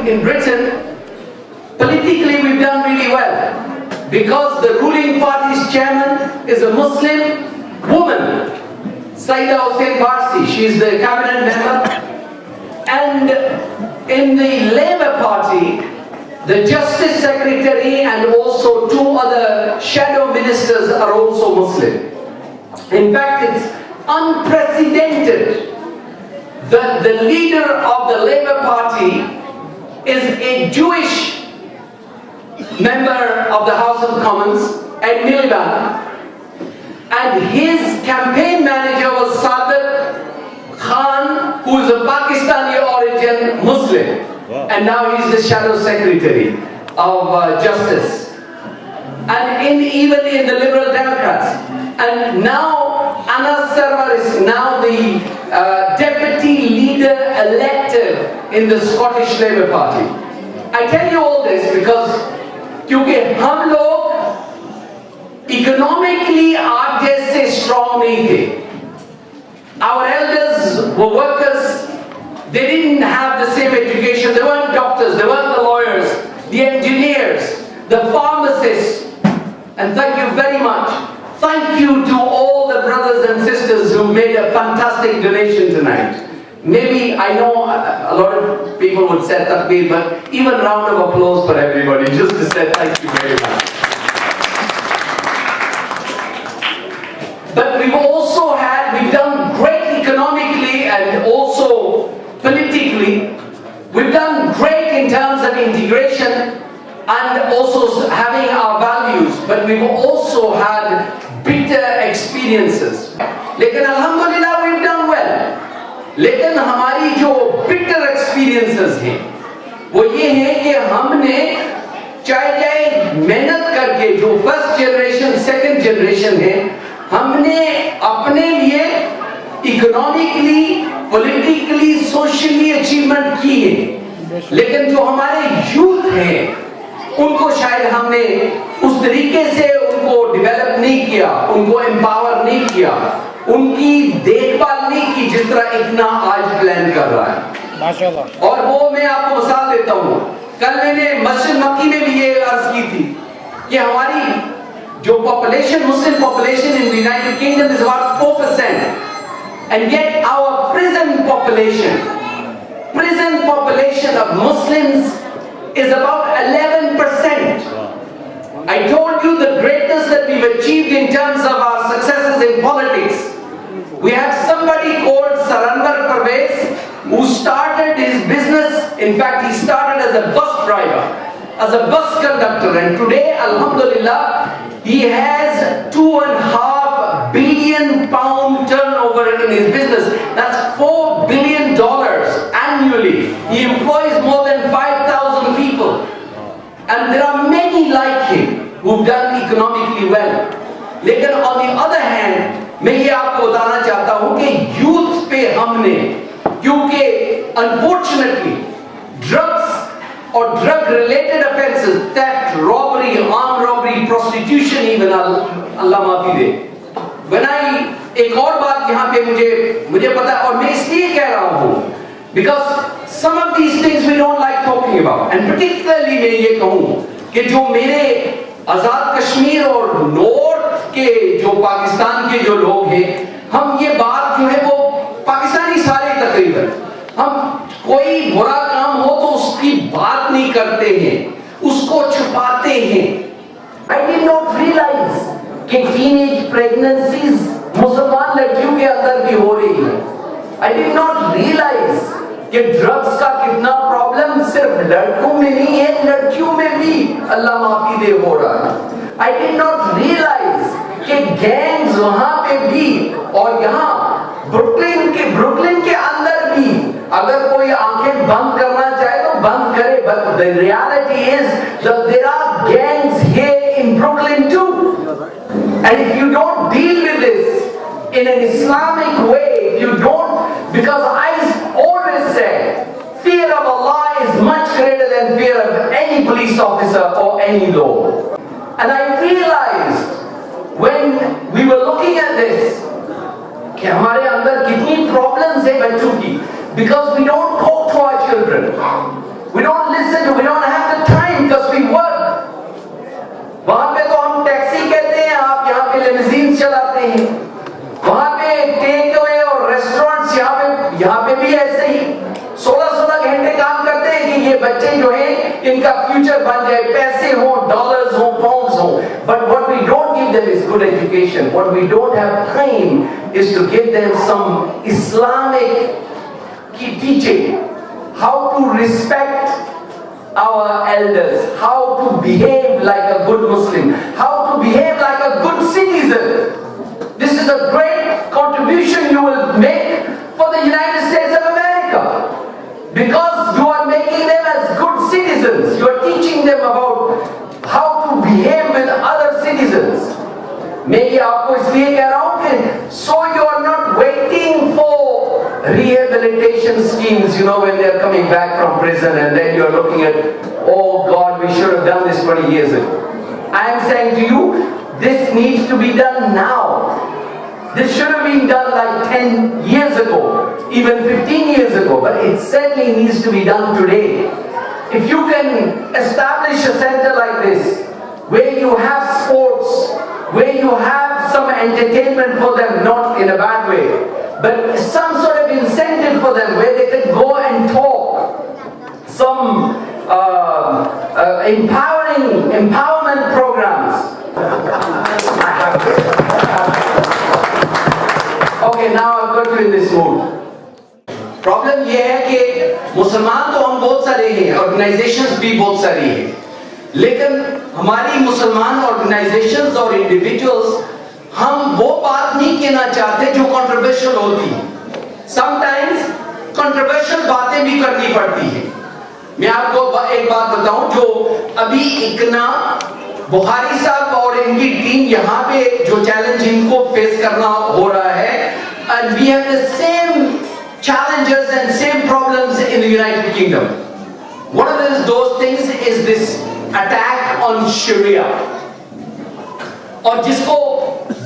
in Britain, politically we've done really well. Because the ruling party's chairman is a Muslim woman, Saida Hussain Barsi. She's the cabinet member. And in the Labour Party, the Justice Secretary and also 2 other shadow ministers are also Muslim. In fact, it's unprecedented that the leader of the Labour Party is a Jewish member of the House of Commons, Ed Miliband, and his campaign manager was Sadiq Khan, who is a Pakistani origin Muslim. Wow. And now he's the shadow secretary of Justice. And even in the Liberal Democrats. And now Anas Sarwar is now the deputy leader elected in the Scottish Labour Party. I tell you all this because क्योंकि हम लोग economically आज जैसे strong नहीं थे. Our elders were workers. They didn't have the same education. They weren't doctors. They weren't the lawyers, the engineers, the pharmacists. And thank you very much. Thank you to all the brothers and sisters who made a fantastic donation tonight. Maybe, I know a lot of people would say takbir, but even round of applause for everybody, just to say thank you very much. But we've done great economically and also politically. We've done great in terms of integration and also having our values, but we've also had bitter experiences. Lekin alhamdulillah, we've done well. लेकिन हमारी जो bitter experiences हैं वो ये है कि हमने चाहे मेहनत करके जो first generation, second generation है, हमने अपने लिए economically, politically, socially achievement की है. लेकिन जो हमारे youth हैं उनको शायद हमने उस तरीके से उनको develop नहीं किया, उनको empower नहीं किया, उनकी देखभाल नहीं की जिस तरह इतना आज प्लान कर रहा है. माशाल्लाह. और वो मैं आपको मिसाल देता हूँ. कल मैंने मस्जिद मक्की में भी ये अर्ज की थी कि हमारी जो population, Muslim population in United Kingdom is about 4%, and yet our prison population of Muslims is about 11%. I told you the greatness that we've achieved in terms of our successes in politics. We have somebody called Sarandar Parvez who started his business. In fact, he started as a bus driver, as a bus conductor, and today, alhamdulillah, he has £2.5 billion turnover in his business. That's $4 billion annually. He employs more than 5,000 people. And there are many like him who've done economically well. लेकिन on the other hand, मैं ये आपको बताना चाहता हूँ कि youth पे हमने, क्योंकि unfortunately drugs or drug related offences, theft, robbery, armed robbery, prostitution even, अल्लाह माफी दे. एक और बात यहाँ पे मुझे पता है, और मैं इसलिए कह रहा हूँ because some of these things we don't like talking about, and particularly मैं ये कहूँ कि जो मेरे आजाद कश्मीर और नॉर्थ के जो पाकिस्तान के जो लोग हैं, हम ये बात जो है वो पाकिस्तानी सारे तकरीबन, हम कोई बुरा काम हो तो उसकी बात नहीं करते हैं, उसको छुपाते हैं. I did not realize कि teenage pregnancies मुसलमान लड़कियों के अंदर भी हो रही है. I did not realize कि ड्रग्स का कितना प्रॉब्लम सिर्फ लड़कों में नहीं है, लड़कियों में भी अल्लाह माफी दे हो रहा है. I did not realize कि गैंग्स वहां पे भी, और यहाँ ब्रुकलिन के अंदर भी अगर कोई आंखें बंद करना चाहे तो बंद करे. But the reality is that there are gangs here in Brooklyn too. And if you don't deal with this in an Islamic way, if you don't, because I always say, fear of Allah is much greater than fear of any police officer or any law. And I realized when we were looking at this, कि हमारे अंदर कितनी problems है बच्चों की, because we don't talk to our children, we don't listen listen to, we don't have the time because we work. वहाँ पे तो हम टैक्सी कहते हैं, आप यहाँ पे लिमोजीन चलाते हैं. वहाँ पे टेक अवे और रेस्टोरेंट्स यहाँ पे भी ऐसे ही 16-16 घंटे काम करते हैं कि ये बच्चे जो हैं इनका फ्यूचर बन जाए, पैसे हो, डॉलर्स हो, पाउंड्स हो. But what we don't give them is good education. What we don't have time is to give them some Islamic teaching, how to respect our elders, how to behave like a good Muslim, how to behave like a good citizen. This is a great contribution you will make for the United States of America. Because you are making them as good citizens. You are teaching them about how to behave with other citizens. मैं ये आपको इसलिए कह रहा हूँ कि so you are not waiting for rehabilitation schemes, you know, when they are coming back from prison and then you are looking at, oh God, we should have done this 20 years ago. I am saying to you, this needs to be done now. This should have been done like 10 years ago, even 15 years ago, but it certainly needs to be done today. If you can establish a center like this, where you have sports, where you have some entertainment for them, not in a bad way, but some sort of incentive for them where they can go and talk, some empowerment programs. Okay, now I've got you in this mood. Problem ये है कि मुसलमान तो हम बहुत सारे हैं, organizations भी बहुत सारी हैं, लेकिन हमारी मुसलमान ऑर्गेनाइजेशंस और इंडिविजुअल्स हम वो बात नहीं कहना चाहते जो कंट्रोवर्शियल होती है. समटाइम्स कंट्रोवर्शियल बातें भी करनी पड़ती है. मैं आपको एक बात बताऊं, जो अभी इकना बुखारी साहब और इनकी टीम यहाँ पे जो चैलेंज इनको फेस करना हो रहा है, and we have the same challenges and same problems in the United Kingdom. One of those things is this attack on Sharia, और जिसको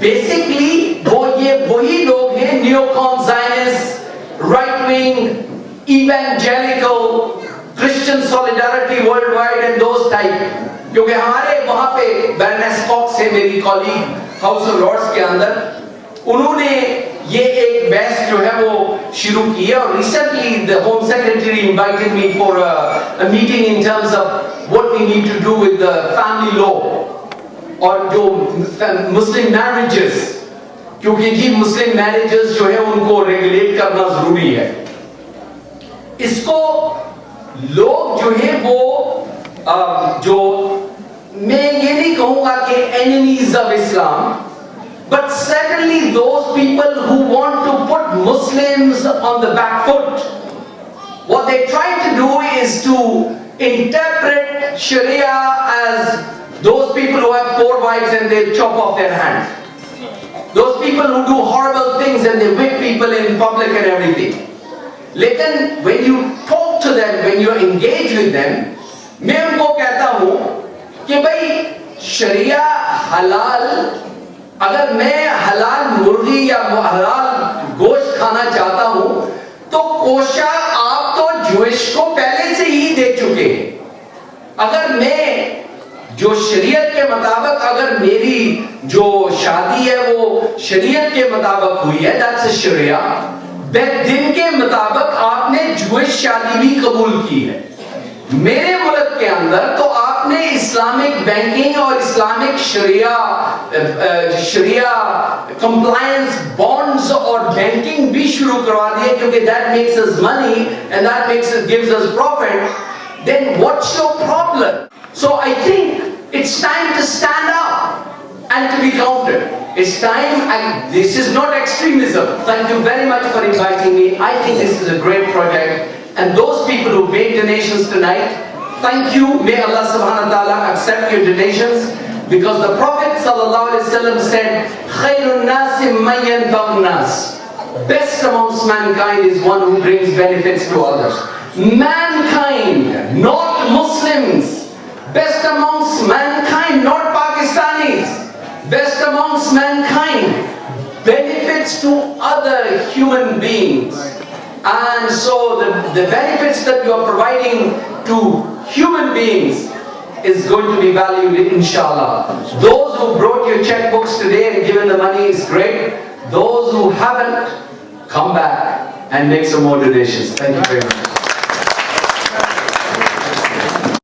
बेसिकली वही लोग हैं, neocon Zionists, right wing, evangelical, Christian solidarity worldwide and those type. क्योंकि हमारे वहाँ पे barrenness COX है, मेरी कॉलीग हाउस ऑफ लॉर्ड्स के अंदर, उन्होंने ये एक बहस जो है वो शुरू की है. और recently the home secretary invited me for a meeting in terms of what we need to do with the family law और जो मुस्लिम मैरिजेस, क्योंकि जी मुस्लिम मैरिजेस जो है उनको रेगुलेट करना जरूरी है. इसको लोग जो है वो जो मैं ये नहीं कहूंगा कि enemies of Islam, but certainly those people who want to put Muslims on the back foot. What they try to do is to interpret Sharia as those people who have 4 wives and they chop off their hands. Those people who do horrible things and they whip people in public and everything. लेकिन when you talk to them, when you engage with them, मैं उनको कहता हूँ कि भाई शरिया हलाल, अगर मैं हलाल मुर्गी या हलाल गोश्त खाना चाहता हूँ तो कोशा आप तो ज्यूइश को पहले से ही दे चुके हैं. अगर मैं जो शरीयत के मुताबिक, अगर मेरी जो शादी है वो शरीयत के मुताबिक हुई है, दैट्स अ शरिया. दिन के मुताबिक आपने ज्यूइश शादी भी कबूल की है. मेरे मुल्क के अंदर तो आपने इस्लामिक बैंकिंग और इस्लामिक शरिया कंप्लायंस बॉन्ड्स और बैंकिंग भी शुरू करवा दिए, क्योंकि that makes us money and that makes us gives us profit. Then what's your problem? So I think it's time to stand up and to be counted. It's time, and this is not extremism. Thank you very much for inviting me. I think this is a great project. And those people who made donations tonight, thank you. May Allah subhanahu wa ta'ala accept your donations. Because the Prophet sallallahu alaihi wasallam said, Khairun nasi man yanfa'un nas. Best amongst mankind is one who brings benefits to others. Mankind, not Muslims. Best amongst mankind, not Pakistanis. Best amongst mankind benefits to other human beings. And so the benefits that you are providing to human beings is going to be valued, inshallah. Those who brought your checkbooks today and given the money is great. Those who haven't, come back and make some more donations. Thank you very much.